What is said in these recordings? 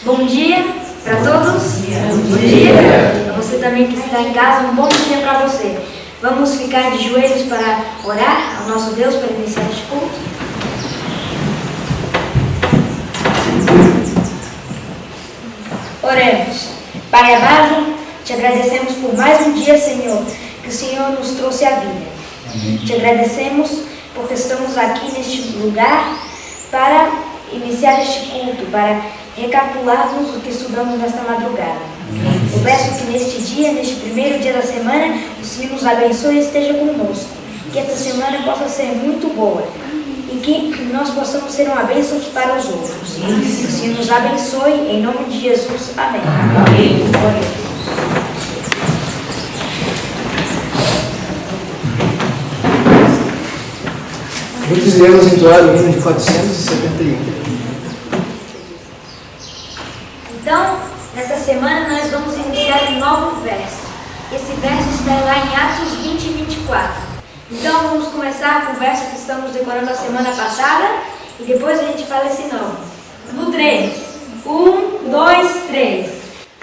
Bom dia para todos. Bom dia. Para você também que está em casa, um bom dia para você. Vamos ficar de joelhos para orar ao nosso Deus para iniciar este culto. Oremos. Pai amado, te agradecemos por mais um dia, Senhor, que o Senhor nos trouxe à vida. Amém. Te agradecemos porque estamos aqui neste lugar para iniciar este culto, para recapitularmos o que estudamos nesta madrugada. Eu peço que neste dia, neste primeiro dia da semana, o Senhor nos abençoe e esteja conosco. Que esta semana possa ser muito boa e que nós possamos ser uma bênção para os outros. Que o Senhor nos abençoe, em nome de Jesus. Amém. Amém. Muitos iremos entoar o hino de 471. Então, nessa semana nós vamos iniciar um novo verso. Esse verso está lá em Atos 20 e 24. Então, vamos começar com o verso que estamos decorando a semana passada e depois a gente fala esse nome. No 3. 1, 2, 3.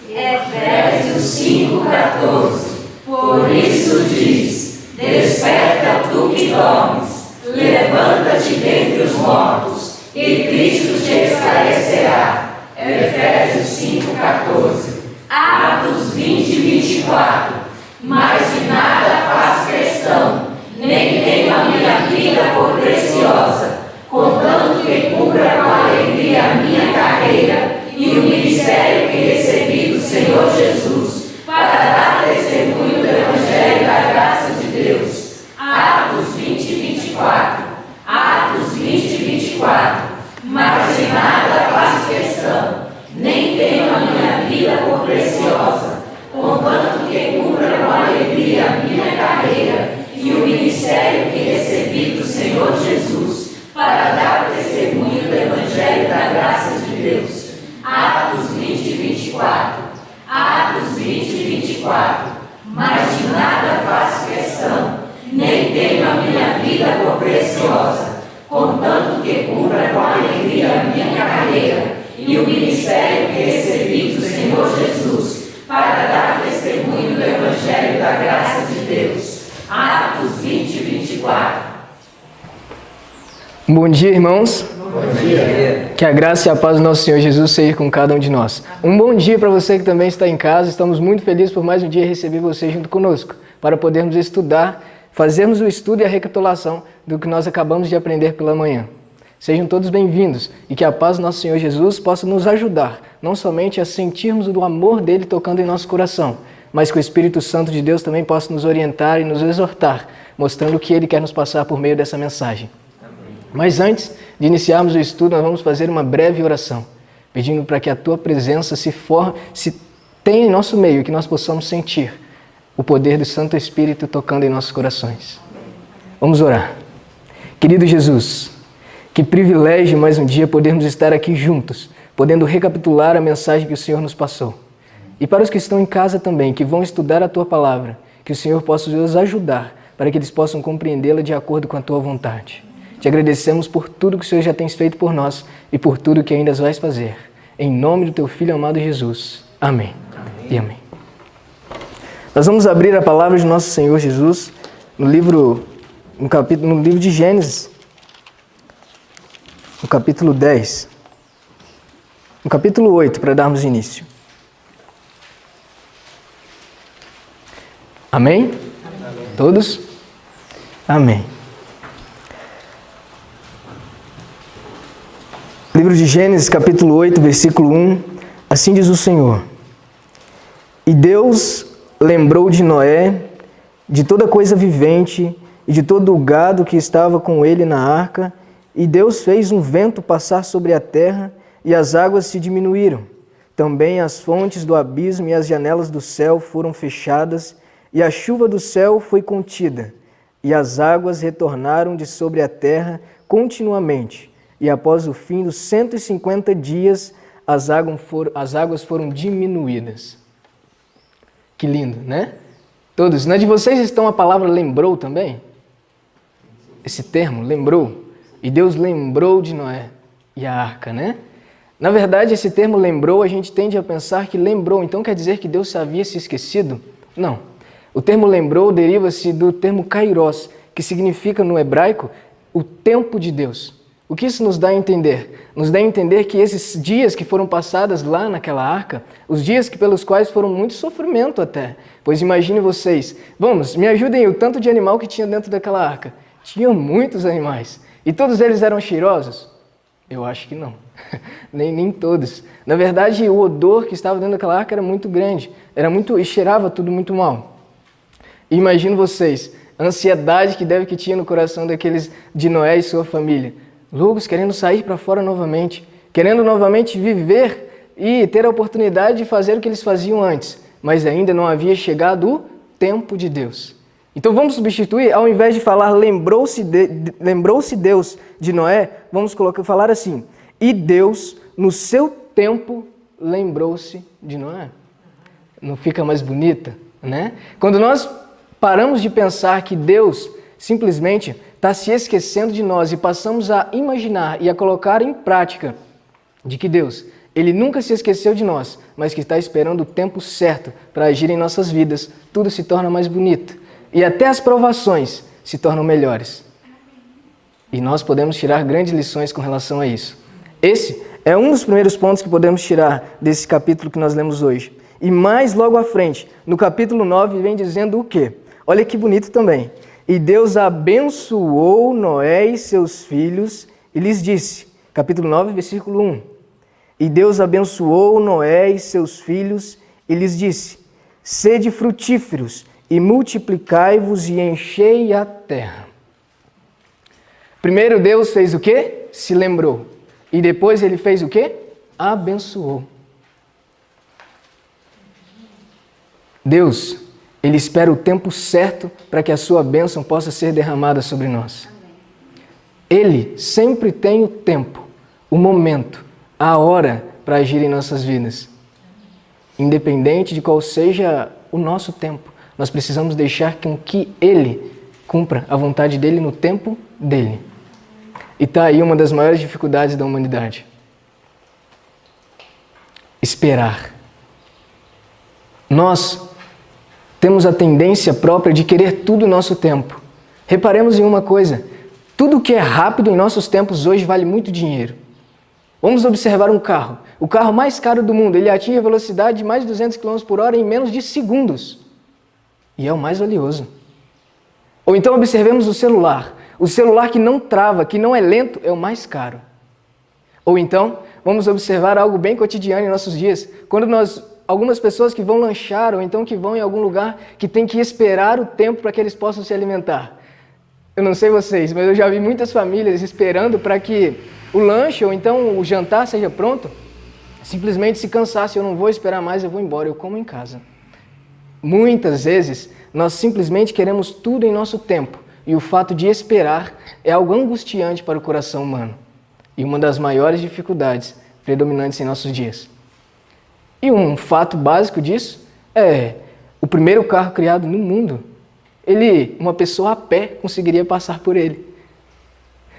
Efésios 5,14. Por isso diz: desperta tu que dormes, levanta-te dentre os mortos, e Cristo te esclarecerá. Efésios 5,14. Atos 20 e 24. Mas de nada faz questão, nem tenho a minha vida por preciosa, contanto que cumpra com alegria a minha carreira e o ministério que recebi do Senhor Jesus, para dar testemunho do Evangelho da graça de Deus. Atos 20 e 24. Atos 20 e 24. Mas de nada faço questão, nem tenho a minha vida por preciosa, contanto que cumpra com alegria a minha carreira e o ministério que recebi do Senhor Jesus, para dar testemunho do Evangelho da graça de Deus. Atos 20 e 24. Atos 20 e 24. Mas de nada faço questão, nem tenho a minha vida por preciosa, contanto que cumpra com alegria a minha carreira e o ministério que recebi do Senhor Jesus, para dar testemunho do Evangelho da graça de Deus. Atos 20 e 24. Bom dia, irmãos. Bom dia. Que a graça e a paz do nosso Senhor Jesus seja com cada um de nós. Um bom dia para você que também está em casa. Estamos muito felizes por mais um dia receber você junto conosco, para podermos estudar, fazermos o estudo e a recapitulação do que nós acabamos de aprender pela manhã. Sejam todos bem-vindos e que a paz do nosso Senhor Jesus possa nos ajudar, não somente a sentirmos o amor dele tocando em nosso coração, mas que o Espírito Santo de Deus também possa nos orientar e nos exortar, mostrando o que ele quer nos passar por meio dessa mensagem. Mas antes de iniciarmos o estudo, nós vamos fazer uma breve oração, pedindo para que a tua presença se tenha em nosso meio, que nós possamos sentir o poder do Santo Espírito tocando em nossos corações. Vamos orar. Querido Jesus, que privilégio mais um dia podermos estar aqui juntos, podendo recapitular a mensagem que o Senhor nos passou. E para os que estão em casa também, que vão estudar a Tua Palavra, que o Senhor possa os ajudar para que eles possam compreendê-la de acordo com a Tua vontade. Te agradecemos por tudo que o Senhor já tem feito por nós e por tudo que ainda vais fazer. Em nome do Teu Filho amado Jesus. Amém. E amém. Nós vamos abrir a palavra de nosso Senhor Jesus no livro de Gênesis, no capítulo 10, no capítulo 8, para darmos início. Amém? Amém. Todos? Amém. Livro de Gênesis, capítulo 8, versículo 1, assim diz o Senhor: E Deus lembrou de Noé, de toda coisa vivente e de todo o gado que estava com ele na arca, e Deus fez um vento passar sobre a terra, e as águas se diminuíram. Também as fontes do abismo e as janelas do céu foram fechadas, e a chuva do céu foi contida, e as águas retornaram de sobre a terra continuamente. E após o fim dos 150 dias, as águas foram diminuídas. Que lindo, né? Todos. Na de vocês estão a palavra lembrou também? Esse termo, lembrou. E Deus lembrou de Noé e a arca, né? Na verdade, esse termo lembrou, a gente tende a pensar que lembrou, então quer dizer que Deus havia se esquecido? Não. O termo lembrou deriva-se do termo kairos, que significa no hebraico o tempo de Deus. O que isso nos dá a entender? Nos dá a entender que esses dias que foram passados lá naquela arca, os dias pelos quais foram muito sofrimento até, pois imagine vocês, vamos, me ajudem o tanto de animal que tinha dentro daquela arca. Tinha muitos animais. E todos eles eram cheirosos? Eu acho que não. nem todos. Na verdade, o odor que estava dentro daquela arca era muito grande, e cheirava tudo muito mal. E imagino vocês, a ansiedade que tinha no coração daqueles de Noé e sua família. Loucos querendo sair para fora novamente, querendo novamente viver e ter a oportunidade de fazer o que eles faziam antes, mas ainda não havia chegado o tempo de Deus. Então vamos substituir, ao invés de falar lembrou-se Deus de Noé, vamos falar assim, e Deus no seu tempo lembrou-se de Noé. Não fica mais bonita, né? Quando nós paramos de pensar que Deus simplesmente está se esquecendo de nós e passamos a imaginar e a colocar em prática de que Deus, Ele nunca se esqueceu de nós, mas que está esperando o tempo certo para agir em nossas vidas, tudo se torna mais bonito. E até as provações se tornam melhores. E nós podemos tirar grandes lições com relação a isso. Esse é um dos primeiros pontos que podemos tirar desse capítulo que nós lemos hoje. E mais logo à frente, no capítulo 9, vem dizendo o quê? Olha que bonito também. E Deus abençoou Noé e seus filhos e lhes disse, capítulo 9, versículo 1. E Deus abençoou Noé e seus filhos e lhes disse, sede frutíferos e multiplicai-vos e enchei a terra. Primeiro Deus fez o quê? Se lembrou. E depois Ele fez o quê? Abençoou. Deus, Ele espera o tempo certo para que a sua bênção possa ser derramada sobre nós. Ele sempre tem o tempo, o momento, a hora para agir em nossas vidas. Independente de qual seja o nosso tempo. Nós precisamos deixar com que Ele cumpra a vontade dEle no tempo dEle. E está aí uma das maiores dificuldades da humanidade. Esperar. Nós temos a tendência própria de querer tudo no nosso tempo. Reparemos em uma coisa, tudo que é rápido em nossos tempos hoje vale muito dinheiro. Vamos observar um carro. O carro mais caro do mundo, ele atinge a velocidade de mais de 200 km por hora em menos de segundos. E é o mais valioso. Ou então observemos o celular. O celular que não trava, que não é lento, é o mais caro. Ou então, vamos observar algo bem cotidiano em nossos dias. Quando algumas pessoas que vão lanchar, ou então que vão em algum lugar, que tem que esperar o tempo para que eles possam se alimentar. Eu não sei vocês, mas eu já vi muitas famílias esperando para que o lanche, ou então o jantar seja pronto, simplesmente se cansasse, eu não vou esperar mais, eu vou embora, eu como em casa. Muitas vezes, nós simplesmente queremos tudo em nosso tempo, e o fato de esperar é algo angustiante para o coração humano, e uma das maiores dificuldades predominantes em nossos dias. E um fato básico disso é o primeiro carro criado no mundo. Uma pessoa a pé conseguiria passar por ele.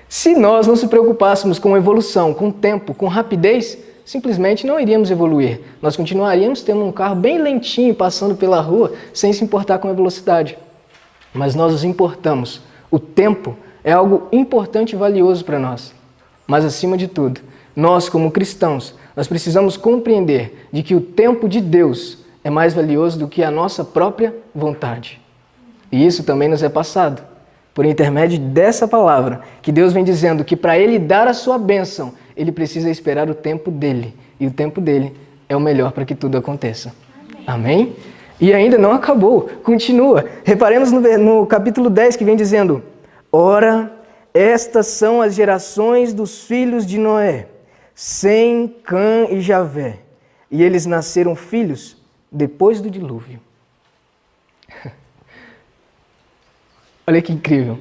Se nós não se preocupássemos com evolução, com tempo, com rapidez, simplesmente não iríamos evoluir. Nós continuaríamos tendo um carro bem lentinho passando pela rua, sem se importar com a velocidade. Mas nós nos importamos. O tempo é algo importante e valioso para nós. Mas acima de tudo, nós como cristãos, nós precisamos compreender de que o tempo de Deus é mais valioso do que a nossa própria vontade. E isso também nos é passado, por intermédio dessa palavra, que Deus vem dizendo que para Ele dar a sua bênção, Ele precisa esperar o tempo dEle. E o tempo dEle é o melhor para que tudo aconteça. Amém? E ainda não acabou, continua. Reparemos no capítulo 10 que vem dizendo, ora, estas são as gerações dos filhos de Noé, Sem, Cã e Javé. E eles nasceram filhos depois do dilúvio. Olha que incrível.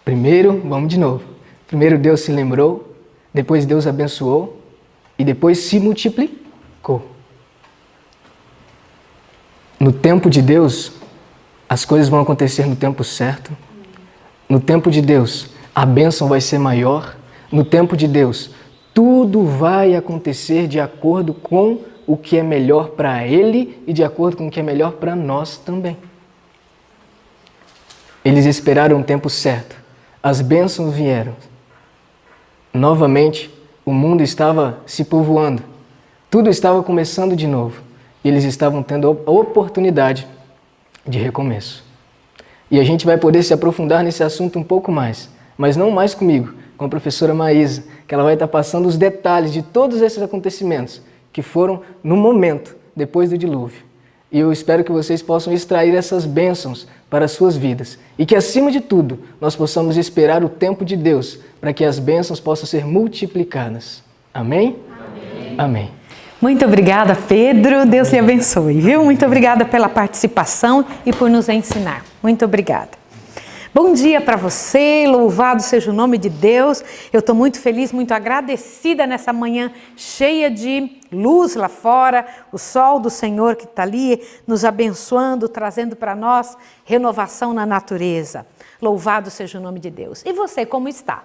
Primeiro, vamos de novo. Primeiro Deus se lembrou, depois Deus abençoou e depois se multiplicou. No tempo de Deus, as coisas vão acontecer no tempo certo. No tempo de Deus, a bênção vai ser maior. No tempo de Deus, Tudo vai acontecer de acordo com o que é melhor para ele e de acordo com o que é melhor para nós também. Eles esperaram o tempo certo. As bênçãos vieram. Novamente, o mundo estava se povoando. Tudo estava começando de novo. E eles estavam tendo a oportunidade de recomeço. E a gente vai poder se aprofundar nesse assunto um pouco mais. Mas não mais comigo, com a professora Maísa, que ela vai estar passando os detalhes de todos esses acontecimentos que foram no momento, depois do dilúvio. E eu espero que vocês possam extrair essas bênçãos para as suas vidas. E que, acima de tudo, nós possamos esperar o tempo de Deus para que as bênçãos possam ser multiplicadas. Amém? Amém. Amém. Muito obrigada, Pedro. Deus lhe abençoe, viu? Muito obrigada pela participação e por nos ensinar. Muito obrigada. Bom dia para você, louvado seja o nome de Deus. Eu estou muito feliz, muito agradecida nessa manhã cheia de luz lá fora, o sol do Senhor que está ali nos abençoando, trazendo para nós renovação na natureza. Louvado seja o nome de Deus. E você, como está?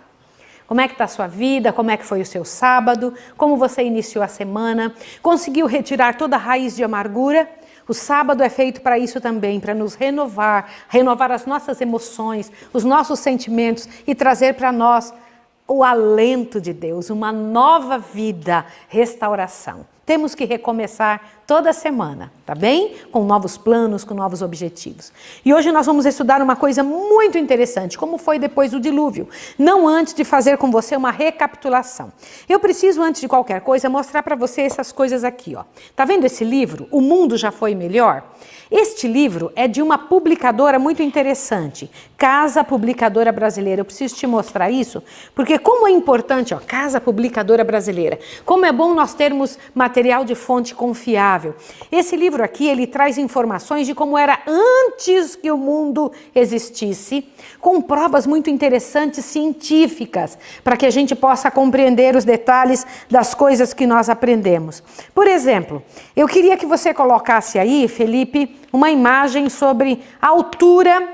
Como é que está a sua vida? Como é que foi o seu sábado? Como você iniciou a semana? Conseguiu retirar toda a raiz de amargura? O sábado é feito para isso também, para nos renovar as nossas emoções, os nossos sentimentos e trazer para nós o alento de Deus, uma nova vida, restauração. Temos que recomeçar toda semana, tá bem? Com novos planos, com novos objetivos. E hoje nós vamos estudar uma coisa muito interessante, como foi depois do dilúvio. Não antes de fazer com você uma recapitulação. Eu preciso, antes de qualquer coisa, mostrar para você essas coisas aqui, ó. Tá vendo esse livro? O Mundo Já Foi Melhor? Este livro é de uma publicadora muito interessante, Casa Publicadora Brasileira. Eu preciso te mostrar isso, porque como é importante, ó, Casa Publicadora Brasileira, como é bom nós termos material de fonte confiável. Esse livro aqui, ele traz informações de como era antes que o mundo existisse, com provas muito interessantes científicas, para que a gente possa compreender os detalhes das coisas que nós aprendemos. Por exemplo, eu queria que você colocasse aí, Felipe, uma imagem sobre a altura,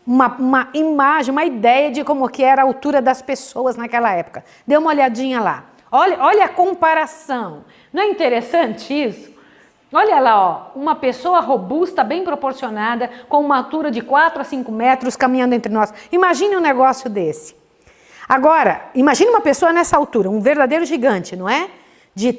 uma imagem, uma ideia de como que era a altura das pessoas naquela época. Dê uma olhadinha lá. Olha a comparação. Não é interessante isso? Olha lá, ó, uma pessoa robusta, bem proporcionada, com uma altura de 4 a 5 metros caminhando entre nós. Imagine um negócio desse. Agora, imagine uma pessoa nessa altura, um verdadeiro gigante, não é?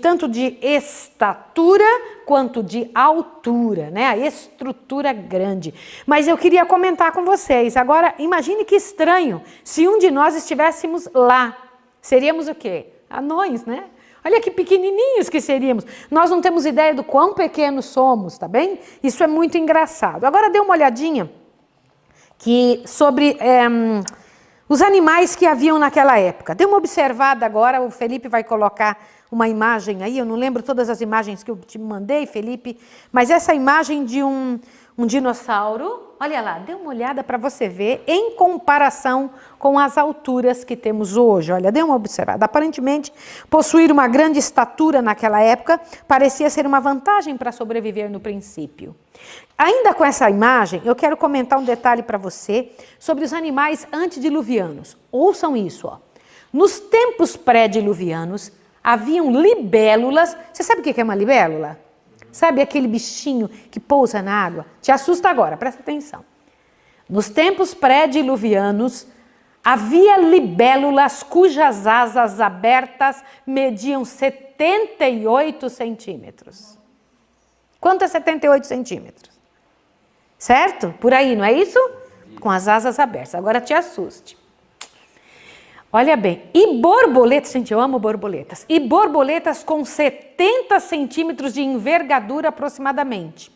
Tanto de estatura quanto de altura, né? A estrutura grande. Mas eu queria comentar com vocês. Agora, imagine que estranho se um de nós estivéssemos lá. Seríamos o quê? Anões, né? Olha que pequenininhos que seríamos. Nós não temos ideia do quão pequenos somos, tá bem? Isso é muito engraçado. Agora dê uma olhadinha sobre os animais que haviam naquela época. Dê uma observada agora, o Felipe vai colocar uma imagem aí, eu não lembro todas as imagens que eu te mandei, Felipe, mas essa imagem de um dinossauro, olha lá, dê uma olhada para você ver em comparação com as alturas que temos hoje. Olha, dê uma observada. Aparentemente, possuir uma grande estatura naquela época parecia ser uma vantagem para sobreviver no princípio. Ainda com essa imagem, eu quero comentar um detalhe para você sobre os animais antediluvianos. Ouçam isso, ó. Nos tempos pré-diluvianos, haviam libélulas. Você sabe o que é uma libélula? Sabe aquele bichinho que pousa na água? Te assusta agora, presta atenção. Nos tempos pré-diluvianos, havia libélulas cujas asas abertas mediam 78 centímetros. Quanto é 78 centímetros? Certo? Por aí, não é isso? Com as asas abertas. Agora te assuste. Olha bem, e borboletas, gente, eu amo borboletas, e borboletas com 70 centímetros de envergadura aproximadamente.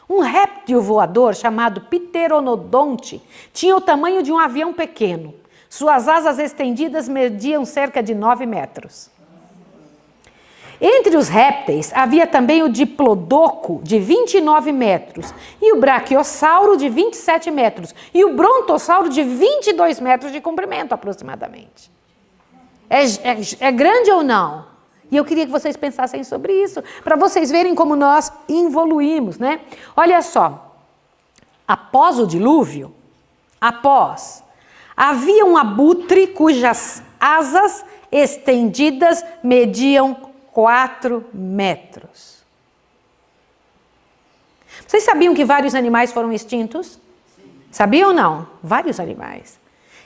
Um réptil voador chamado Pteranodonte tinha o tamanho de um avião pequeno. Suas asas estendidas mediam cerca de 9 metros. Entre os répteis havia também o diplodoco de 29 metros e o braquiossauro de 27 metros e o brontossauro de 22 metros de comprimento aproximadamente. É grande ou não? E eu queria que vocês pensassem sobre isso, para vocês verem como nós evoluímos, né? Olha só, após o dilúvio, havia um abutre cujas asas estendidas mediam 4 metros. Vocês sabiam que vários animais foram extintos? Sabiam ou não? Vários animais.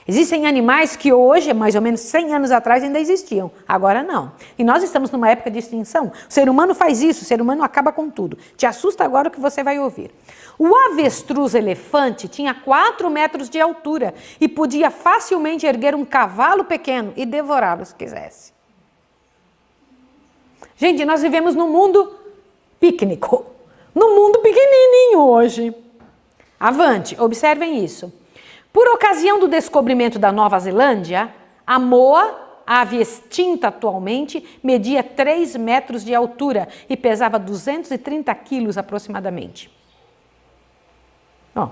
Existem animais que hoje, mais ou menos 100 anos atrás, ainda existiam. Agora não. E nós estamos numa época de extinção. O ser humano faz isso, o ser humano acaba com tudo. Te assusta agora o que você vai ouvir. O avestruz elefante tinha 4 metros de altura e podia facilmente erguer um cavalo pequeno e devorá-lo se quisesse. Gente, nós vivemos num mundo pícnico. Num mundo pequenininho hoje. Avante, observem isso. Por ocasião do descobrimento da Nova Zelândia, a moa, a ave extinta atualmente, media 3 metros de altura e pesava 230 quilos aproximadamente.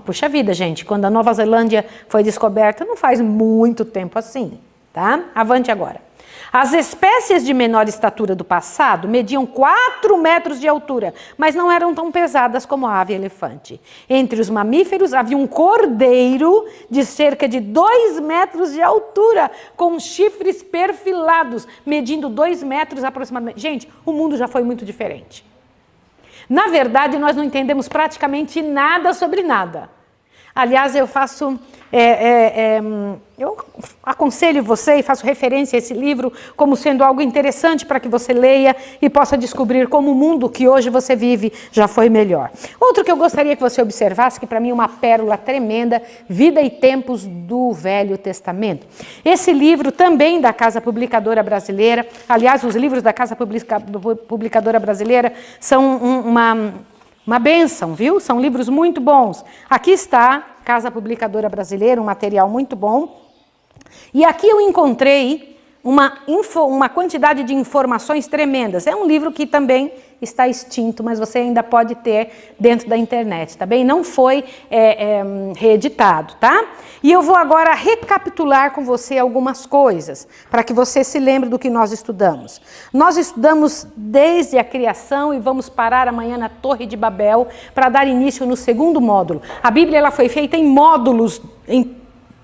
Puxa vida, gente, quando a Nova Zelândia foi descoberta, não faz muito tempo assim, tá? Avante agora. As espécies de menor estatura do passado mediam 4 metros de altura, mas não eram tão pesadas como a ave elefante. Entre os mamíferos havia um cordeiro de cerca de 2 metros de altura, com chifres perfilados, medindo 2 metros aproximadamente. Gente, o mundo já foi muito diferente. Na verdade, nós não entendemos praticamente nada sobre nada. Aliás, eu aconselho você e faço referência a esse livro como sendo algo interessante para que você leia e possa descobrir como o mundo que hoje você vive já foi melhor. Outro que eu gostaria que você observasse, que para mim é uma pérola tremenda, Vida e Tempos do Velho Testamento. Esse livro também da Casa Publicadora Brasileira, aliás, os livros da Casa Publicadora Brasileira são uma bênção, viu? São livros muito bons. Aqui está, Casa Publicadora Brasileira, um material muito bom. E aqui eu encontrei uma quantidade de informações tremendas. É um livro que também está extinto, mas você ainda pode ter dentro da internet, tá bem? Não foi reeditado, tá? E eu vou agora recapitular com você algumas coisas, para que você se lembre do que nós estudamos. Nós estudamos desde a criação e vamos parar amanhã na Torre de Babel para dar início no segundo módulo. A Bíblia ela foi feita em módulos, em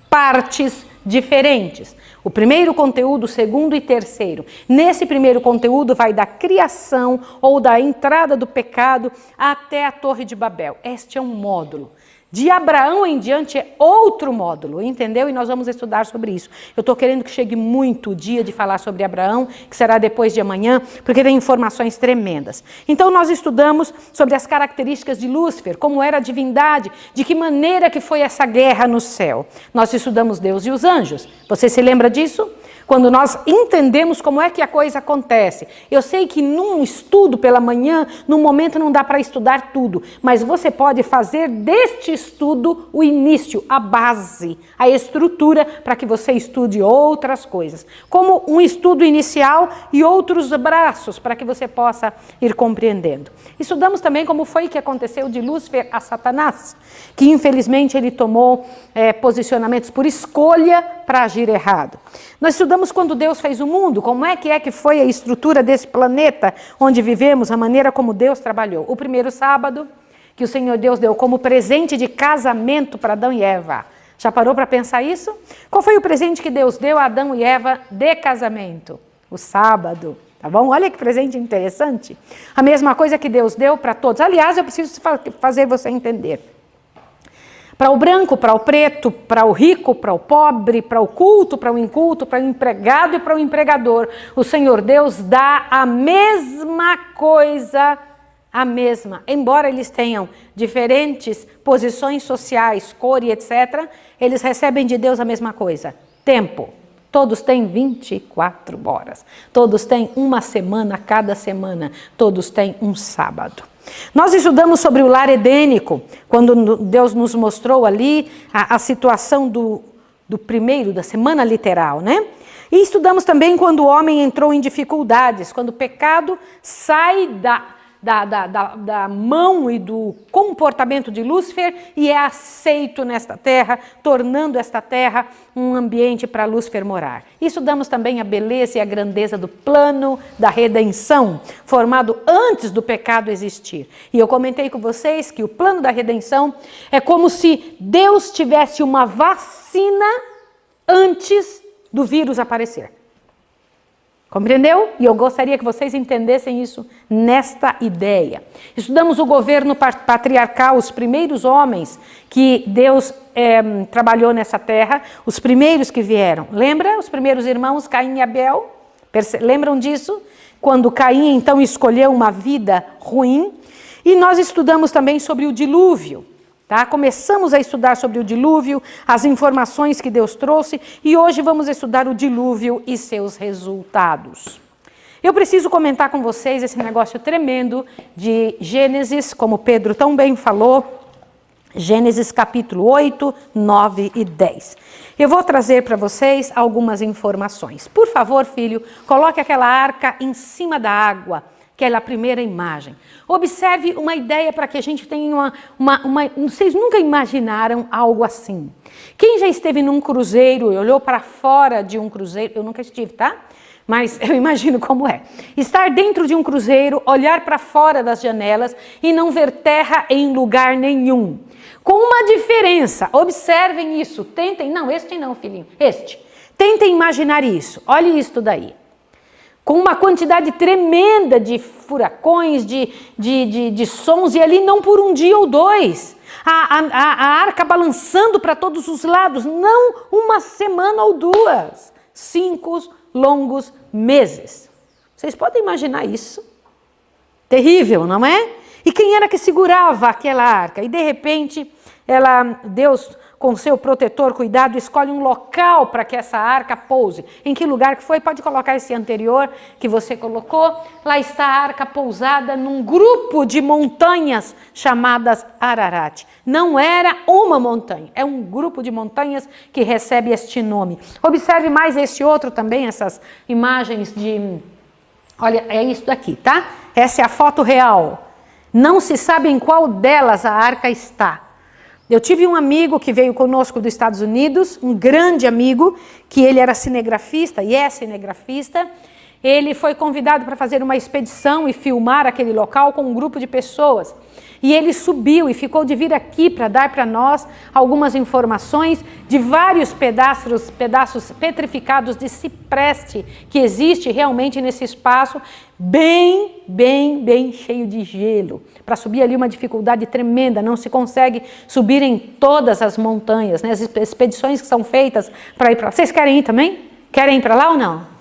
partes diferentes. O primeiro conteúdo, o segundo e terceiro. Nesse primeiro conteúdo vai da criação ou da entrada do pecado até a Torre de Babel. Este é um módulo. De Abraão em diante é outro módulo, entendeu? E nós vamos estudar sobre isso. Eu estou querendo que chegue muito o dia de falar sobre Abraão, que será depois de amanhã, porque tem informações tremendas. Então nós estudamos sobre as características de Lúcifer, como era a divindade, de que maneira que foi essa guerra no céu. Nós estudamos Deus e os anjos. Você se lembra disso? Quando nós entendemos como é que a coisa acontece. Eu sei que num estudo pela manhã, num momento não dá para estudar tudo, mas você pode fazer deste estudo o início, a base, a estrutura para que você estude outras coisas. Como um estudo inicial e outros braços para que você possa ir compreendendo. Estudamos também como foi que aconteceu de Lúcifer a Satanás, que infelizmente ele tomou posicionamentos por escolha para agir errado. Nós estudamos quando Deus fez o mundo, como é que foi a estrutura desse planeta onde vivemos, a maneira como Deus trabalhou. O primeiro sábado que o Senhor Deus deu como presente de casamento para Adão e Eva. Já parou para pensar isso? Qual foi o presente que Deus deu a Adão e Eva de casamento? O sábado. Tá bom? Olha que presente interessante. A mesma coisa que Deus deu para todos. Aliás, eu preciso fazer você entender. Para o branco, para o preto, para o rico, para o pobre, para o culto, para o inculto, para o empregado e para o empregador, o Senhor Deus dá a mesma coisa, a mesma. Embora eles tenham diferentes posições sociais, cor e etc., eles recebem de Deus a mesma coisa. Tempo. Todos têm 24 horas. Todos têm uma semana cada semana. Todos têm um sábado. Nós estudamos sobre o lar edênico, quando Deus nos mostrou ali a situação do primeiro, da semana literal, né? E estudamos também quando o homem entrou em dificuldades, quando o pecado sai da mão e do comportamento de Lúcifer e é aceito nesta terra, tornando esta terra um ambiente para Lúcifer morar. E estudamos também a beleza e a grandeza do plano da redenção, formado antes do pecado existir. E eu comentei com vocês que o plano da redenção é como se Deus tivesse uma vacina antes do vírus aparecer. Compreendeu? E eu gostaria que vocês entendessem isso nesta ideia. Estudamos o governo patriarcal, os primeiros homens que Deus trabalhou nessa terra, os primeiros que vieram. Lembra? Os primeiros irmãos, Caim e Abel? Lembram disso? Quando Caim então escolheu uma vida ruim. E nós estudamos também sobre o dilúvio. Tá? Começamos a estudar sobre o dilúvio, as informações que Deus trouxe, e hoje vamos estudar o dilúvio e seus resultados. Eu preciso comentar com vocês esse negócio tremendo de Gênesis, como Pedro tão bem falou, Gênesis capítulo 8, 9 e 10. Eu vou trazer para vocês algumas informações. Por favor, filho, coloque aquela arca em cima da água, aquela primeira imagem. Observe uma ideia para que a gente tenha vocês nunca imaginaram algo assim. Quem já esteve num cruzeiro e olhou para fora de um cruzeiro, eu nunca estive, tá? Mas eu imagino como é. Estar dentro de um cruzeiro, olhar para fora das janelas e não ver terra em lugar nenhum. Com uma diferença, observem isso, tentem, não, este não, filhinho, este. Tentem imaginar isso, olhe isso daí. Com uma quantidade tremenda de furacões, de sons, e ali não por um dia ou dois. A arca balançando para todos os lados, não uma semana ou duas. 5 longos meses. Vocês podem imaginar isso? Terrível, não é? E quem era que segurava aquela arca? E de repente, Deus, com seu protetor, cuidado, escolhe um local para que essa arca pouse. Em que lugar que foi? Pode colocar esse anterior que você colocou. Lá está a arca pousada num grupo de montanhas chamadas Ararat. Não era uma montanha, é um grupo de montanhas que recebe este nome. Observe mais este outro também, essas imagens de... Olha, é isso daqui, tá? Essa é a foto real. Não se sabe em qual delas a arca está. Eu tive um amigo que veio conosco dos Estados Unidos, um grande amigo, que ele era cinegrafista e é cinegrafista. Ele foi convidado para fazer uma expedição e filmar aquele local com um grupo de pessoas. E ele subiu e ficou de vir aqui para dar para nós algumas informações de vários pedaços petrificados de cipreste que existe realmente nesse espaço, bem cheio de gelo. Para subir ali uma dificuldade tremenda, não se consegue subir em todas as montanhas, né? As expedições que são feitas para ir para lá. Vocês querem ir também? Querem ir para lá ou não?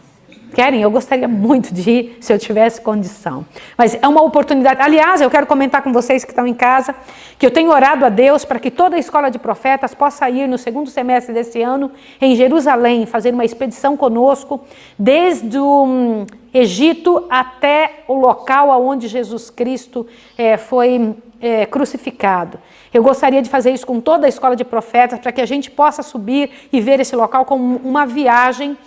Querem? Eu gostaria muito de ir se eu tivesse condição. Mas é uma oportunidade. Aliás, eu quero comentar com vocês que estão em casa, que eu tenho orado a Deus para que toda a escola de profetas possa ir no segundo semestre desse ano em Jerusalém, fazer uma expedição conosco, desde o Egito até o local onde Jesus Cristo foi crucificado. Eu gostaria de fazer isso com toda a escola de profetas, para que a gente possa subir e ver esse local como uma viagem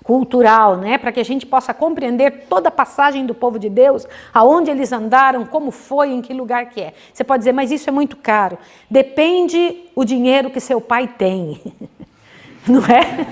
cultural, né? Para que a gente possa compreender toda a passagem do povo de Deus, aonde eles andaram, como foi, em que lugar que é. Você pode dizer, mas isso é muito caro. Depende o dinheiro que seu pai tem, não é?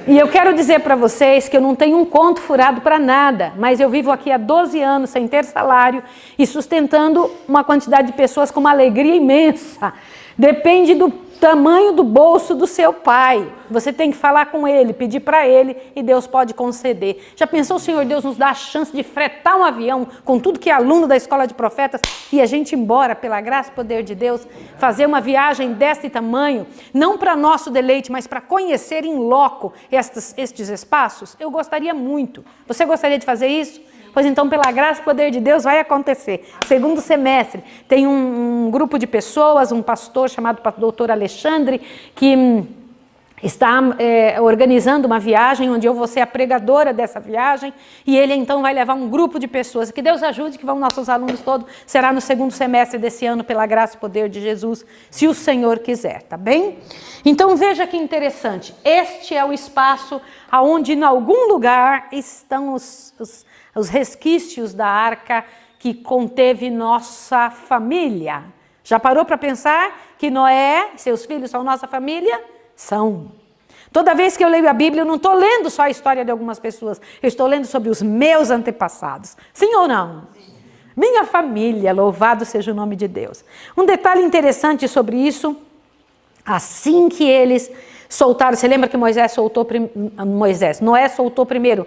E eu quero dizer para vocês que eu não tenho um conto furado para nada, mas eu vivo aqui há 12 anos sem ter salário e sustentando uma quantidade de pessoas com uma alegria imensa. Depende do tamanho do bolso do seu pai. Você tem que falar com ele, pedir para ele e Deus pode conceder. Já pensou o Senhor Deus nos dá a chance de fretar um avião com tudo que é aluno da escola de profetas e a gente ir embora, pela graça e poder de Deus, fazer uma viagem deste tamanho, não para nosso deleite, mas para conhecer em loco estes espaços? Eu gostaria muito. Você gostaria de fazer isso? Pois então, pela graça e poder de Deus, vai acontecer. Segundo semestre, tem um grupo de pessoas, um pastor chamado Dr. Alexandre, que está organizando uma viagem, onde eu vou ser a pregadora dessa viagem, e ele então vai levar um grupo de pessoas. Que Deus ajude, que vão nossos alunos todos, será no segundo semestre desse ano, pela graça e poder de Jesus, se o Senhor quiser, tá bem? Então veja que interessante, este é o espaço onde em algum lugar estão os resquícios da arca que conteve nossa família. Já parou para pensar que Noé, seus filhos são nossa família? São. Toda vez que eu leio a Bíblia, eu não estou lendo só a história de algumas pessoas, eu estou lendo sobre os meus antepassados. Sim ou não? Minha família, louvado seja o nome de Deus. Um detalhe interessante sobre isso, assim que eles soltaram, você lembra que Noé soltou primeiro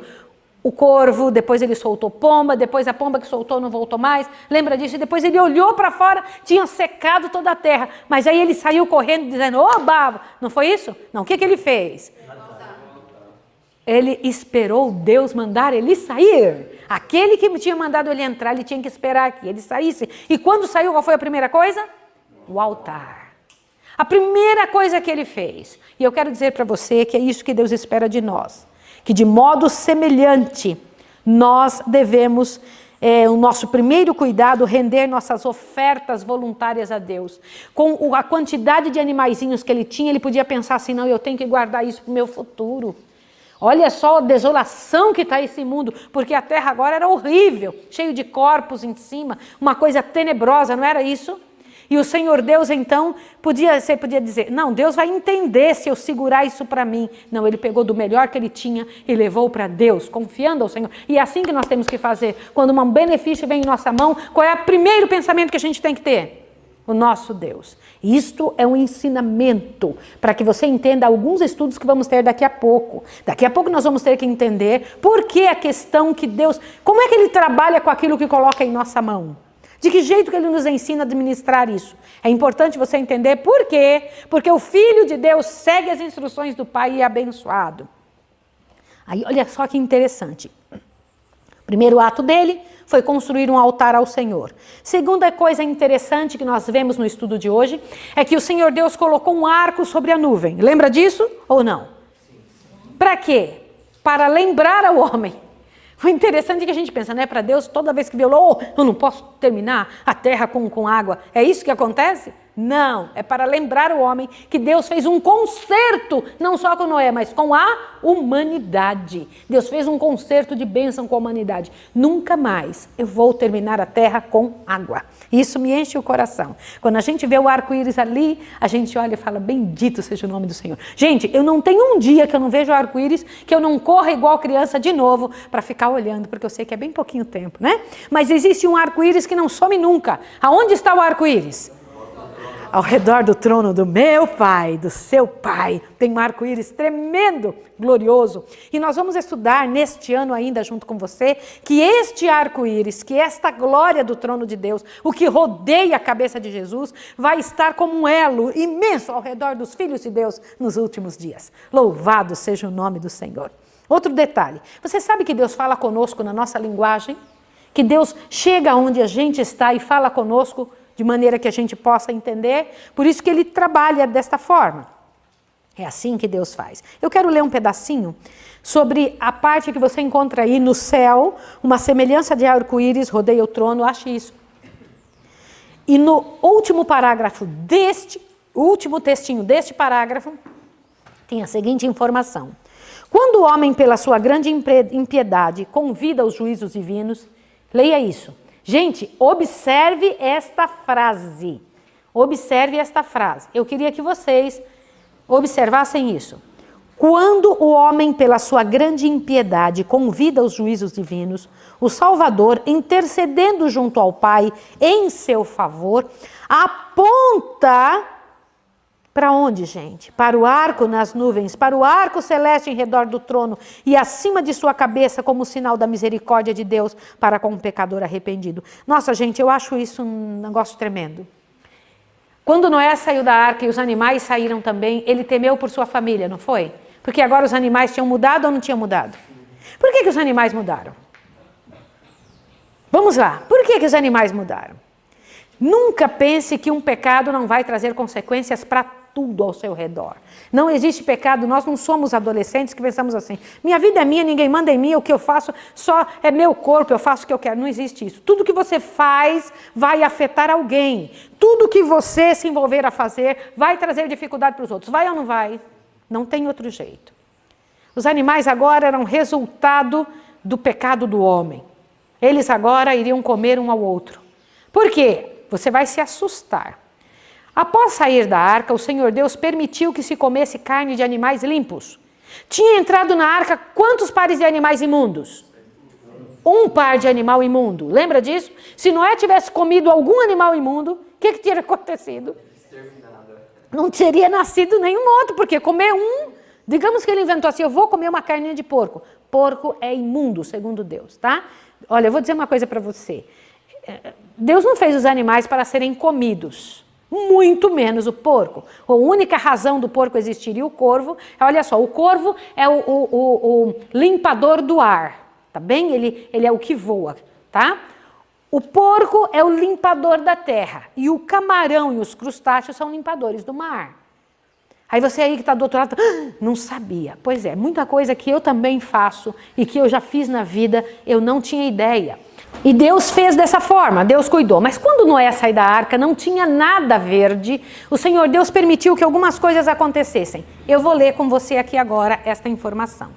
o corvo, depois ele soltou pomba, depois a pomba que soltou não voltou mais, lembra disso? E depois ele olhou para fora, tinha secado toda a terra, mas aí ele saiu correndo dizendo, ô bavo, não foi isso? Não, o que ele fez? Ele esperou Deus mandar ele sair. Aquele que tinha mandado ele entrar, ele tinha que esperar que ele saísse. E quando saiu, qual foi a primeira coisa? O altar. A primeira coisa que ele fez. E eu quero dizer para você que é isso que Deus espera de nós. Que de modo semelhante, nós devemos, o nosso primeiro cuidado, render nossas ofertas voluntárias a Deus. Com a quantidade de animaizinhos que ele tinha, ele podia pensar assim, não, eu tenho que guardar isso para o meu futuro. Olha só a desolação que está esse mundo, porque a terra agora era horrível, cheio de corpos em cima, uma coisa tenebrosa, não era isso? E o Senhor Deus, então, você podia dizer, não, Deus vai entender se eu segurar isso para mim. Não, ele pegou do melhor que ele tinha e levou para Deus, confiando ao Senhor. E é assim que nós temos que fazer. Quando um benefício vem em nossa mão, qual é o primeiro pensamento que a gente tem que ter? O nosso Deus. Isto é um ensinamento para que você entenda alguns estudos que vamos ter daqui a pouco. Daqui a pouco nós vamos ter que entender por que a questão que Deus... Como é que ele trabalha com aquilo que coloca em nossa mão? De que jeito que ele nos ensina a administrar isso? É importante você entender por quê. Porque o Filho de Deus segue as instruções do Pai e é abençoado. Aí olha só que interessante. O primeiro ato dele foi construir um altar ao Senhor. Segunda coisa interessante que nós vemos no estudo de hoje é que o Senhor Deus colocou um arco sobre a nuvem. Lembra disso ou não? Para quê? Para lembrar ao homem. O interessante é que a gente pensa, né? Para Deus, toda vez que violou, eu não posso terminar a terra com água. É isso que acontece? Não, é para lembrar o homem que Deus fez um concerto, não só com Noé, mas com a humanidade. Deus fez um concerto de bênção com a humanidade. Nunca mais eu vou terminar a terra com água. Isso me enche o coração. Quando a gente vê o arco-íris ali, a gente olha e fala, bendito seja o nome do Senhor. Gente, eu não tenho um dia que eu não vejo o arco-íris, que eu não corra igual criança de novo para ficar olhando, porque eu sei que é bem pouquinho tempo, né? Mas existe um arco-íris que não some nunca. Aonde está o arco-íris? Ao redor do trono do meu Pai, do seu Pai, tem um arco-íris tremendo, glorioso. E nós vamos estudar neste ano ainda, junto com você, que este arco-íris, que esta glória do trono de Deus, o que rodeia a cabeça de Jesus, vai estar como um elo imenso ao redor dos filhos de Deus nos últimos dias. Louvado seja o nome do Senhor. Outro detalhe, você sabe que Deus fala conosco na nossa linguagem? Que Deus chega onde a gente está e fala conosco de maneira que a gente possa entender, por isso que ele trabalha desta forma. É assim que Deus faz. Eu quero ler um pedacinho sobre a parte que você encontra aí no céu, uma semelhança de arco-íris rodeia o trono, ache isso. E no último parágrafo último textinho deste parágrafo, tem a seguinte informação. Quando o homem, pela sua grande impiedade, convida os juízos divinos, leia isso. Gente, observe esta frase. Observe esta frase. Eu queria que vocês observassem isso. Quando o homem, pela sua grande impiedade, convida os juízos divinos, o Salvador, intercedendo junto ao Pai em seu favor, aponta para onde, gente? Para o arco nas nuvens, para o arco celeste em redor do trono e acima de sua cabeça como sinal da misericórdia de Deus para com o pecador arrependido. Nossa, gente, eu acho isso um negócio tremendo. Quando Noé saiu da arca e os animais saíram também, ele temeu por sua família, não foi? Porque agora os animais tinham mudado ou não tinham mudado? Por que os animais mudaram? Vamos lá, por que os animais mudaram? Nunca pense que um pecado não vai trazer consequências para tudo ao seu redor. Não existe pecado, nós não somos adolescentes que pensamos assim, minha vida é minha, ninguém manda em mim, o que eu faço só é meu corpo, eu faço o que eu quero. Não existe isso. Tudo que você faz vai afetar alguém. Tudo que você se envolver a fazer vai trazer dificuldade para os outros. Vai ou não vai? Não tem outro jeito. Os animais agora eram resultado do pecado do homem. Eles agora iriam comer um ao outro. Por quê? Você vai se assustar. Após sair da arca, o Senhor Deus permitiu que se comesse carne de animais limpos. Tinha entrado na arca quantos pares de animais imundos? Um par de animal imundo. Lembra disso? Se Noé tivesse comido algum animal imundo, o que teria acontecido? não teria nascido nenhum outro, porque comer um, digamos que ele inventou assim, eu vou comer uma carninha de porco. Porco é imundo, segundo Deus, tá? Olha, eu vou dizer uma coisa para você. Deus não fez os animais para serem comidos, muito menos o porco. A única razão do porco existir e o corvo, olha só, o corvo é o limpador do ar, tá bem? Ele é o que voa, tá? O porco é o limpador da terra e o camarão e os crustáceos são limpadores do mar. Aí você aí que está do outro lado, não sabia. Pois é, muita coisa que eu também faço e que eu já fiz na vida, eu não tinha ideia. E Deus fez dessa forma, Deus cuidou. Mas quando Noé saiu da arca, não tinha nada verde. O Senhor Deus permitiu que algumas coisas acontecessem. Eu vou ler com você aqui agora esta informação.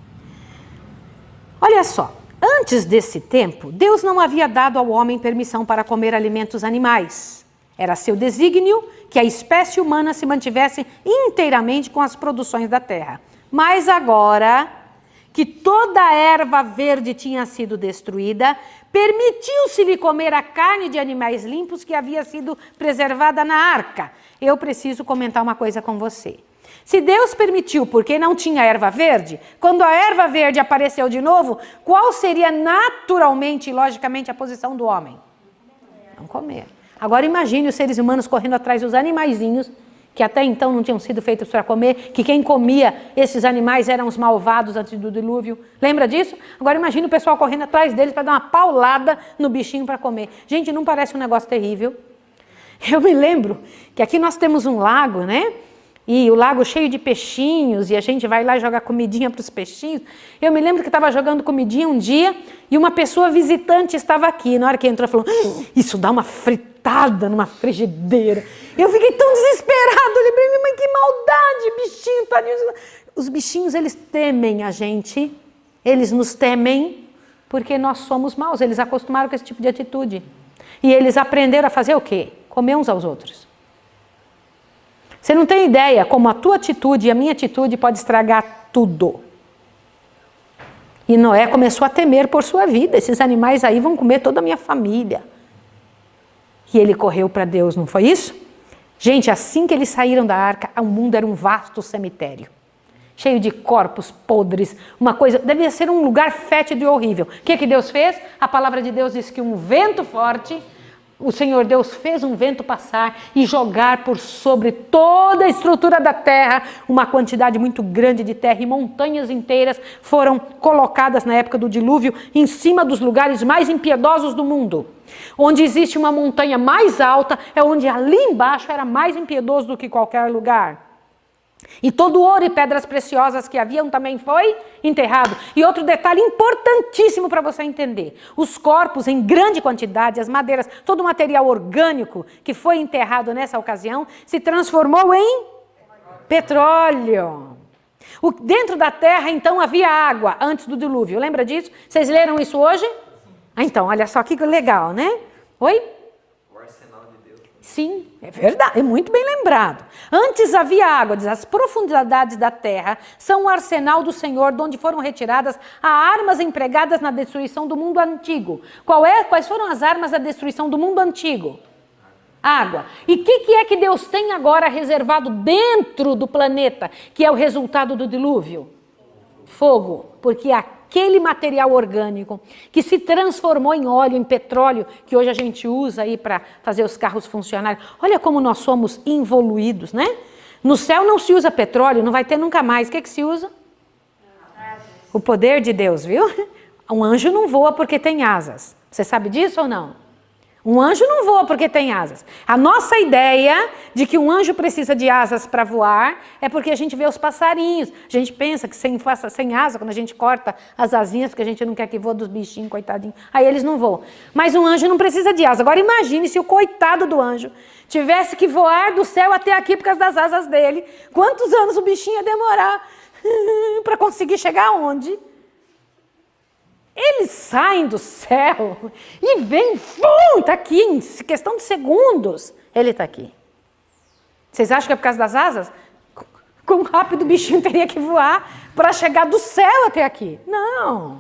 Olha só, antes desse tempo, Deus não havia dado ao homem permissão para comer alimentos animais. Era seu desígnio que a espécie humana se mantivesse inteiramente com as produções da terra. Mas agora que toda a erva verde tinha sido destruída, permitiu-se-lhe comer a carne de animais limpos que havia sido preservada na arca. Eu preciso comentar uma coisa com você. Se Deus permitiu porque não tinha erva verde, quando a erva verde apareceu de novo, qual seria naturalmente e logicamente a posição do homem? Não comer. Agora imagine os seres humanos correndo atrás dos animaizinhos, que até então não tinham sido feitos para comer, que quem comia esses animais eram os malvados antes do dilúvio. Lembra disso? Agora imagine o pessoal correndo atrás deles para dar uma paulada no bichinho para comer. Gente, não parece um negócio terrível? Eu me lembro que aqui nós temos um lago, né? E o lago cheio de peixinhos, e a gente vai lá jogar comidinha para os peixinhos. Eu me lembro que estava jogando comidinha um dia, e uma pessoa visitante estava aqui. Na hora que entrou, falou, isso dá uma fritada numa frigideira. Eu fiquei tão desesperado, eu lembrei, minha mãe, que maldade, bichinho, tadinho. Os bichinhos, eles temem a gente, eles nos temem, porque nós somos maus, eles acostumaram com esse tipo de atitude. E eles aprenderam a fazer o quê? Comer uns aos outros. Você não tem ideia como a tua atitude e a minha atitude pode estragar tudo. E Noé começou a temer por sua vida. Esses animais aí vão comer toda a minha família. E ele correu para Deus, não foi isso? Gente, assim que eles saíram da arca, o mundo era um vasto cemitério. Cheio de corpos podres, uma coisa, devia ser um lugar fétido e horrível. O que Deus fez? A palavra de Deus diz que um vento forte, o Senhor Deus fez um vento passar e jogar por sobre toda a estrutura da terra, uma quantidade muito grande de terra, e montanhas inteiras foram colocadas na época do dilúvio em cima dos lugares mais impiedosos do mundo. Onde existe uma montanha mais alta, é onde ali embaixo era mais impiedoso do que qualquer lugar. E todo o ouro e pedras preciosas que haviam também foi enterrado. E outro detalhe importantíssimo para você entender. Os corpos em grande quantidade, as madeiras, todo o material orgânico que foi enterrado nessa ocasião, se transformou em petróleo. Dentro da terra, então, havia água antes do dilúvio. Lembra disso? Vocês leram isso hoje? Então, olha só que legal, né? Oi? Sim, é verdade, é muito bem lembrado. Antes havia água, diz, as profundidades da terra são o arsenal do Senhor, de onde foram retiradas as armas empregadas na destruição do mundo antigo. Quais foram as armas da destruição do mundo antigo? Água. E o que é que Deus tem agora reservado dentro do planeta, que é o resultado do dilúvio? Fogo, porque aquele material orgânico que se transformou em óleo, em petróleo, que hoje a gente usa aí para fazer os carros funcionarem. Olha como nós somos involuídos, né? No céu não se usa petróleo, não vai ter nunca mais. O que se usa? O poder de Deus, viu? Um anjo não voa porque tem asas. Você sabe disso ou não? Um anjo não voa porque tem asas. A nossa ideia de que um anjo precisa de asas para voar é porque a gente vê os passarinhos. A gente pensa que sem asa, quando a gente corta as asinhas, porque a gente não quer que voe dos bichinhos, coitadinhos, aí eles não voam. Mas um anjo não precisa de asa. Agora imagine se o coitado do anjo tivesse que voar do céu até aqui por causa das asas dele. Quantos anos o bichinho ia demorar para conseguir chegar aonde? Eles saem do céu e vem, está aqui, em questão de segundos, ele está aqui. Vocês acham que é por causa das asas? Quão rápido o bichinho teria que voar para chegar do céu até aqui? Não.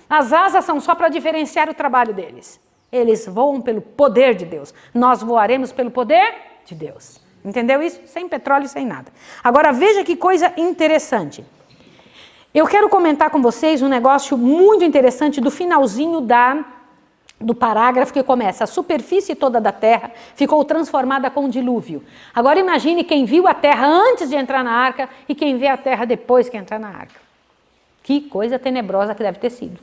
As asas são só para diferenciar o trabalho deles. Eles voam pelo poder de Deus. Nós voaremos pelo poder de Deus. Entendeu isso? Sem petróleo, sem nada. Agora veja que coisa interessante. Eu quero comentar com vocês um negócio muito interessante do finalzinho do parágrafo que começa: a superfície toda da terra ficou transformada com o dilúvio. Agora imagine quem viu a terra antes de entrar na arca e quem vê a terra depois que entrar na arca. Que coisa tenebrosa que deve ter sido.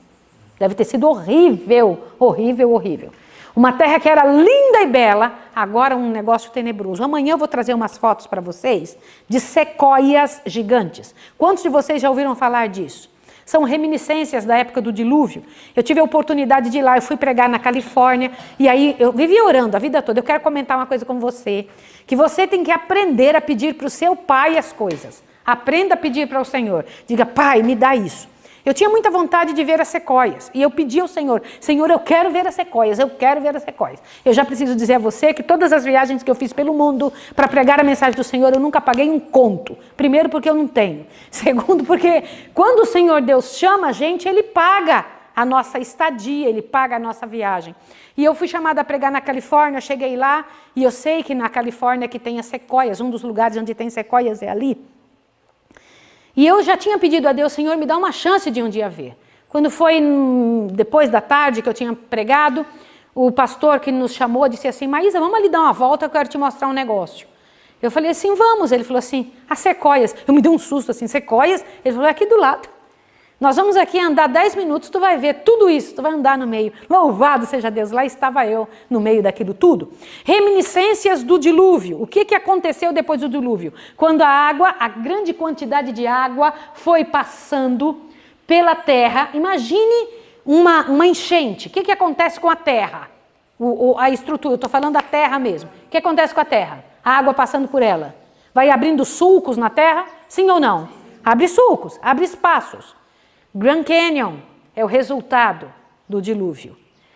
Deve ter sido horrível, horrível, horrível. Uma terra que era linda e bela, agora um negócio tenebroso. Amanhã eu vou trazer umas fotos para vocês de sequoias gigantes. Quantos de vocês já ouviram falar disso? São reminiscências da época do dilúvio. Eu tive a oportunidade de ir lá, eu fui pregar na Califórnia, e aí eu vivia orando a vida toda. Eu quero comentar uma coisa com você, que você tem que aprender a pedir para o seu pai as coisas. Aprenda a pedir para o Senhor. Diga: Pai, me dá isso. Eu tinha muita vontade de ver as sequoias, e eu pedi ao Senhor: Senhor, eu quero ver as sequoias, eu quero ver as sequoias. Eu já preciso dizer a você que todas as viagens que eu fiz pelo mundo para pregar a mensagem do Senhor, eu nunca paguei um conto. Primeiro, porque eu não tenho. Segundo, porque quando o Senhor Deus chama a gente, Ele paga a nossa estadia, Ele paga a nossa viagem. E eu fui chamada a pregar na Califórnia, cheguei lá, e eu sei que na Califórnia que tem as sequoias, um dos lugares onde tem sequoias é ali. E eu já tinha pedido a Deus: Senhor, me dá uma chance de um dia ver. Quando foi depois da tarde que eu tinha pregado, o pastor que nos chamou disse assim: Maísa, vamos ali dar uma volta, eu quero te mostrar um negócio. Eu falei assim: vamos. Ele falou assim: as sequoias. Eu me dei um susto assim: sequoias? Ele falou: é aqui do lado. Nós vamos aqui andar 10 minutos, tu vai ver tudo isso, tu vai andar no meio. Louvado seja Deus, lá estava eu no meio daquilo tudo. Reminiscências do dilúvio. O que aconteceu depois do dilúvio? Quando a grande quantidade de água foi passando pela terra. Imagine uma enchente. O que acontece com a terra? A estrutura, eu estou falando da terra mesmo. O que acontece com a terra? A água passando por ela. Vai abrindo sulcos na terra? Sim ou não? Abre sulcos, abre espaços. Grand Canyon é o resultado do dilúvio.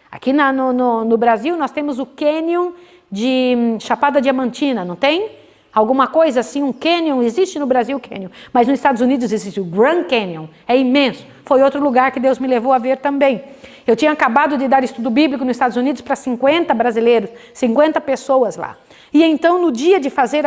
Aqui no Brasil nós temos o Canyon de Chapada Diamantina, não tem? Alguma coisa assim, um canyon, existe no Brasil o canyon, mas nos Estados Unidos existe o Grand Canyon, é imenso. Foi outro lugar que Deus me levou a ver também. Eu tinha acabado de dar estudo bíblico nos Estados Unidos para 50 brasileiros, 50 pessoas lá. E então no dia de fazer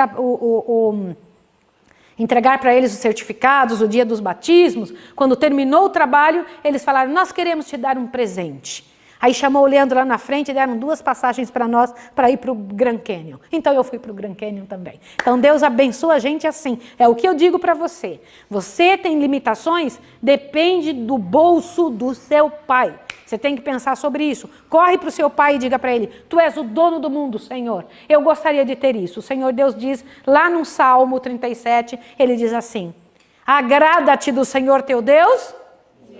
entregar para eles os certificados, o dia dos batismos, quando terminou o trabalho, eles falaram: nós queremos te dar um presente. Aí chamou o Leandro lá na frente e deram 2 passagens para nós para ir para o Grand Canyon. Então eu fui para o Grand Canyon também. Então Deus abençoa a gente assim. É o que eu digo para você. Você tem limitações? Depende do bolso do seu pai. Você tem que pensar sobre isso. Corre para o seu pai e diga para ele: tu és o dono do mundo, Senhor. Eu gostaria de ter isso. O Senhor Deus diz lá no Salmo 37, ele diz assim: agrada-te do Senhor teu Deus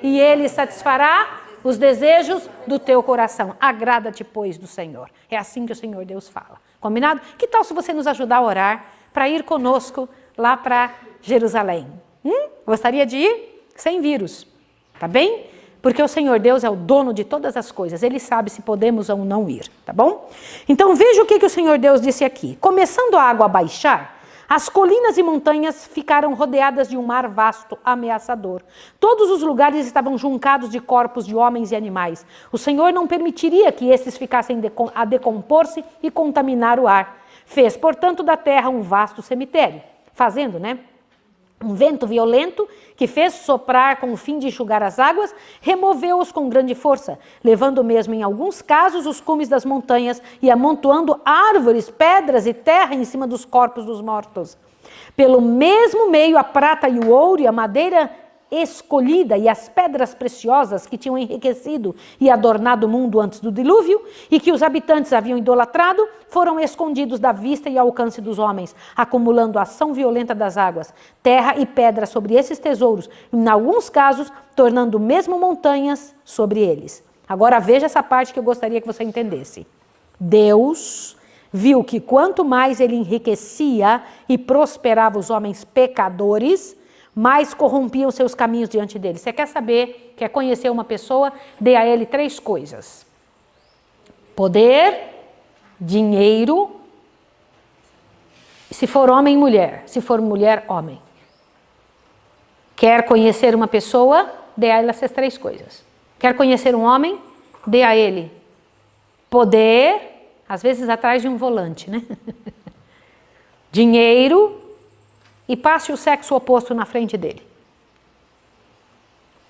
e ele satisfará os desejos do teu coração. Agrada-te, pois, do Senhor. É assim que o Senhor Deus fala. Combinado? Que tal se você nos ajudar a orar para ir conosco lá para Jerusalém? Gostaria de ir? Sem vírus. Tá bem? Porque o Senhor Deus é o dono de todas as coisas. Ele sabe se podemos ou não ir. Tá bom? Então veja o que o Senhor Deus disse aqui. Começando a água a baixar, as colinas e montanhas ficaram rodeadas de um mar vasto, ameaçador. Todos os lugares estavam juncados de corpos de homens e animais. O Senhor não permitiria que esses ficassem a decompor-se e contaminar o ar. Fez, portanto, da terra um vasto cemitério. Fazendo, né? Um vento violento que fez soprar com o fim de enxugar as águas, removeu-os com grande força, levando mesmo em alguns casos os cumes das montanhas e amontoando árvores, pedras e terra em cima dos corpos dos mortos. Pelo mesmo meio a prata e o ouro e a madeira escolhida e as pedras preciosas que tinham enriquecido e adornado o mundo antes do dilúvio e que os habitantes haviam idolatrado, foram escondidos da vista e alcance dos homens, acumulando a ação violenta das águas, terra e pedra sobre esses tesouros, em alguns casos, tornando mesmo montanhas sobre eles. Agora veja essa parte que eu gostaria que você entendesse. Deus viu que quanto mais ele enriquecia e prosperava os homens pecadores, mais corrompiam seus caminhos diante dele. Você quer saber, quer conhecer uma pessoa? Dê a ele 3 coisas: poder, dinheiro, se for homem, mulher. Se for mulher, homem. Quer conhecer uma pessoa? Dê a ela essas 3 coisas. Quer conhecer um homem? Dê a ele poder, às vezes atrás de um volante, né? dinheiro e passe o sexo oposto na frente dele.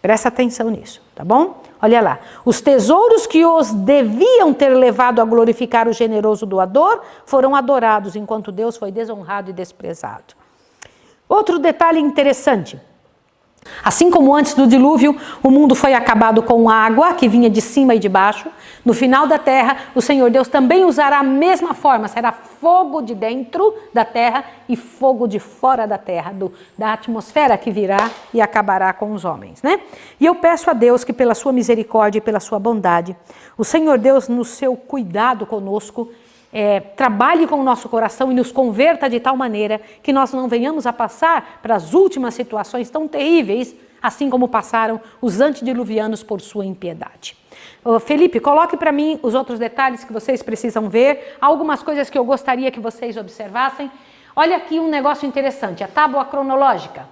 Presta atenção nisso, tá bom? Olha lá. Os tesouros que os deviam ter levado a glorificar o generoso doador foram adorados, enquanto Deus foi desonrado e desprezado. Outro detalhe interessante. Assim como antes do dilúvio, o mundo foi acabado com água que vinha de cima e de baixo, no final da terra, o Senhor Deus também usará a mesma forma, será fogo de dentro da terra e fogo de fora da terra, da atmosfera que virá e acabará com os homens, né? E eu peço a Deus que pela sua misericórdia e pela sua bondade, o Senhor Deus no seu cuidado conosco, trabalhe com o nosso coração e nos converta de tal maneira que nós não venhamos a passar para as últimas situações tão terríveis, assim como passaram os antediluvianos por sua impiedade. Felipe, coloque para mim os outros detalhes que vocês precisam ver, algumas coisas que eu gostaria que vocês observassem. Olha aqui um negócio interessante, a tábua cronológica.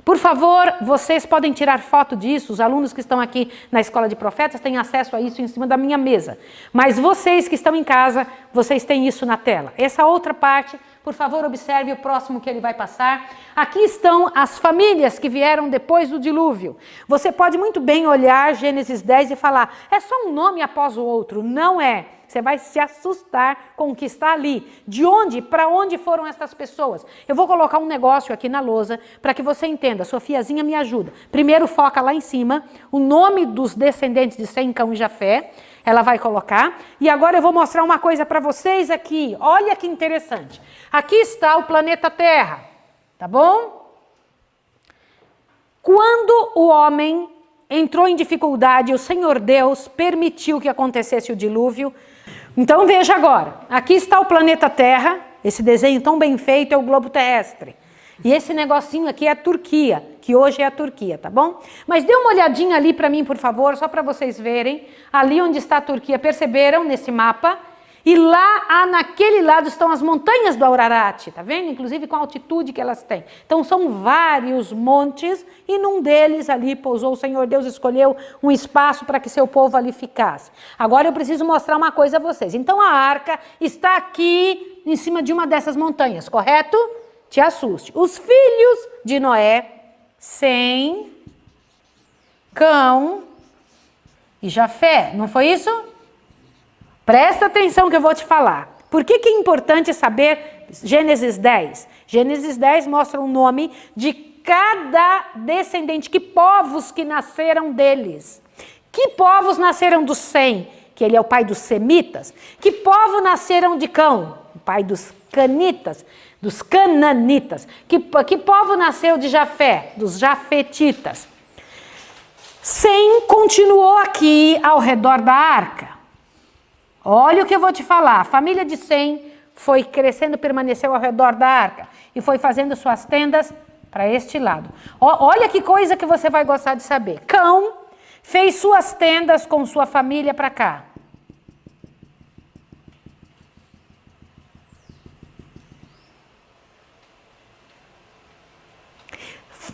Por favor, vocês podem tirar foto disso, os alunos que estão aqui na Escola de Profetas têm acesso a isso em cima da minha mesa. Mas vocês que estão em casa, vocês têm isso na tela. Essa outra parte, por favor, observe o próximo que ele vai passar. Aqui estão as famílias que vieram depois do dilúvio. Você pode muito bem olhar Gênesis 10 e falar, é só um nome após o outro. Não é. Você vai se assustar com o que está ali. De onde, para onde foram essas pessoas? Eu vou colocar um negócio aqui na lousa para que você entenda. Sofiazinha me ajuda. Primeiro foca lá em cima o nome dos descendentes de Sem, Cão e Jafé. Ela vai colocar. E agora eu vou mostrar uma coisa para vocês aqui. Olha que interessante. Aqui está o planeta Terra. Tá bom? Quando o homem entrou em dificuldade, o Senhor Deus permitiu que acontecesse o dilúvio. Então veja agora, aqui está o planeta Terra, esse desenho tão bem feito é o globo terrestre. E esse negocinho aqui é a Turquia, que hoje é a Turquia, tá bom? Mas dê uma olhadinha ali para mim, por favor, só para vocês verem, ali onde está a Turquia, perceberam nesse mapa? E lá, naquele lado, estão as montanhas do Ararat, tá vendo? Inclusive com a altitude que elas têm. Então são vários montes e num deles ali pousou o Senhor Deus, escolheu um espaço para que seu povo ali ficasse. Agora eu preciso mostrar uma coisa a vocês. Então a arca está aqui em cima de uma dessas montanhas, correto? Te assuste. Os filhos de Noé, Sem, Cão e Jafé, não foi isso? Presta atenção que eu vou te falar. Por que é importante saber Gênesis 10? Gênesis 10 mostra o nome de cada descendente, que povos que nasceram deles. Que povos nasceram do Sem, que ele é o pai dos semitas? Que povos nasceram de Cão? O pai dos canitas, dos cananitas. Que povo nasceu de Jafé? Dos jafetitas. Sem continuou aqui ao redor da arca. Olha o que eu vou te falar, a família de Sem foi crescendo, permaneceu ao redor da arca e foi fazendo suas tendas para este lado. Olha que coisa que você vai gostar de saber. Cão fez suas tendas com sua família para cá.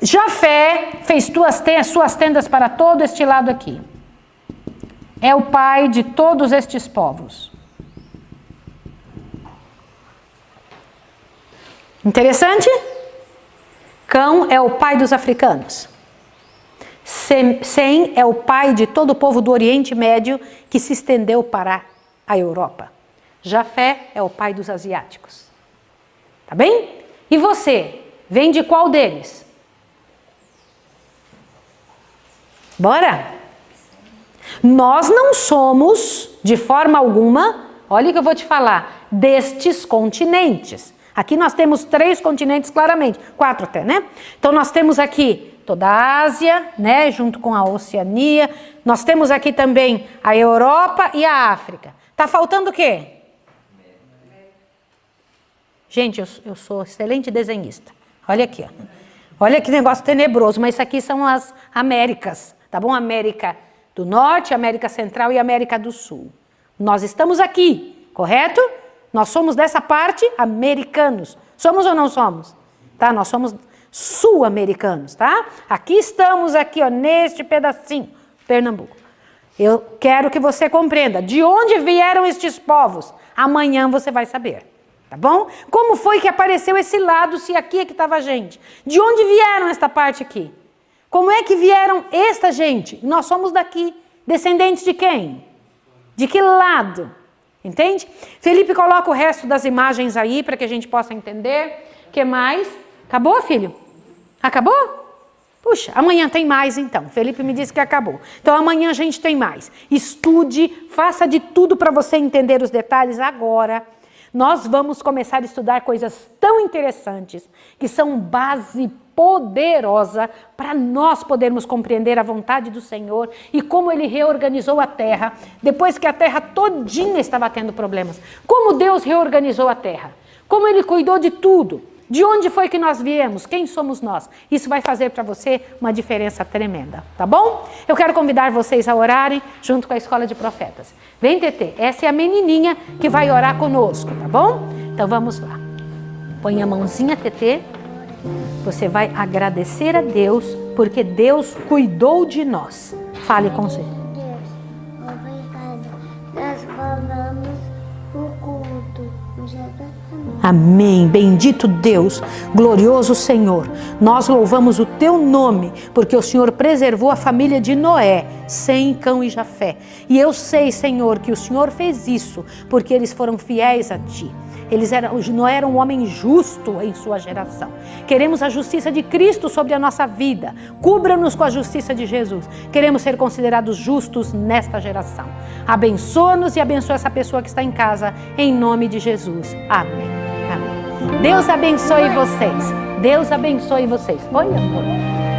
Jafé fez suas tendas para todo este lado aqui. É o pai de todos estes povos. Interessante? Cão é o pai dos africanos. Sem é o pai de todo o povo do Oriente Médio que se estendeu para a Europa. Jafé é o pai dos asiáticos. Tá bem? E você? Vem de qual deles? Bora? Nós não somos, de forma alguma, olha o que eu vou te falar, destes continentes. Aqui nós temos 3 continentes claramente, 4 até, né? Então nós temos aqui toda a Ásia, né, junto com a Oceania. Nós temos aqui também a Europa e a África. Tá faltando o quê? Gente, eu sou excelente desenhista. Olha aqui, ó. Olha que negócio tenebroso, mas isso aqui são as Américas, tá bom? América do Norte, América Central e América do Sul. Nós estamos aqui, correto? Nós somos dessa parte americanos. Somos ou não somos? Tá? Nós somos sul-americanos, tá? Aqui estamos, aqui, ó, neste pedacinho, Pernambuco. Eu quero que você compreenda de onde vieram estes povos. Amanhã você vai saber. tá bom? Como foi que apareceu esse lado, se aqui é que estava a gente? De onde vieram esta parte aqui? Como é que vieram esta gente? Nós somos daqui, descendentes de quem? De que lado? Entende? Felipe coloca o resto das imagens aí para que a gente possa entender. O que mais? Acabou, filho? Acabou? Puxa, amanhã tem mais então. Felipe me disse que acabou. Então amanhã a gente tem mais. Estude, faça de tudo para você entender os detalhes agora. Nós vamos começar a estudar coisas tão interessantes, que são base poderosa para nós podermos compreender a vontade do Senhor e como Ele reorganizou a terra, depois que a terra todinha estava tendo problemas. Como Deus reorganizou a terra, como Ele cuidou de tudo, de onde foi que nós viemos, quem somos nós. Isso vai fazer para você uma diferença tremenda, tá bom? Eu quero convidar vocês a orarem junto com a Escola de Profetas. Vem, Tetê, essa é a menininha que vai orar conosco, tá bom? Então vamos lá. Põe a mãozinha, Tetê. Você vai agradecer a Deus, porque Deus cuidou de nós. Fale com você. Deus, obrigado. Nós falamos o culto. Amém. Bendito Deus, glorioso Senhor. Nós louvamos o teu nome, porque o Senhor preservou a família de Noé, Sem, Cão e Jafé. E eu sei, Senhor, que o Senhor fez isso, porque eles foram fiéis a ti. Noé era um homem justo em sua geração. Queremos a justiça de Cristo sobre a nossa vida. Cubra-nos com a justiça de Jesus. Queremos ser considerados justos nesta geração. Abençoa-nos e abençoa essa pessoa que está em casa, em nome de Jesus. Amém. Amém. Deus abençoe vocês. Deus abençoe vocês. Oi, amor.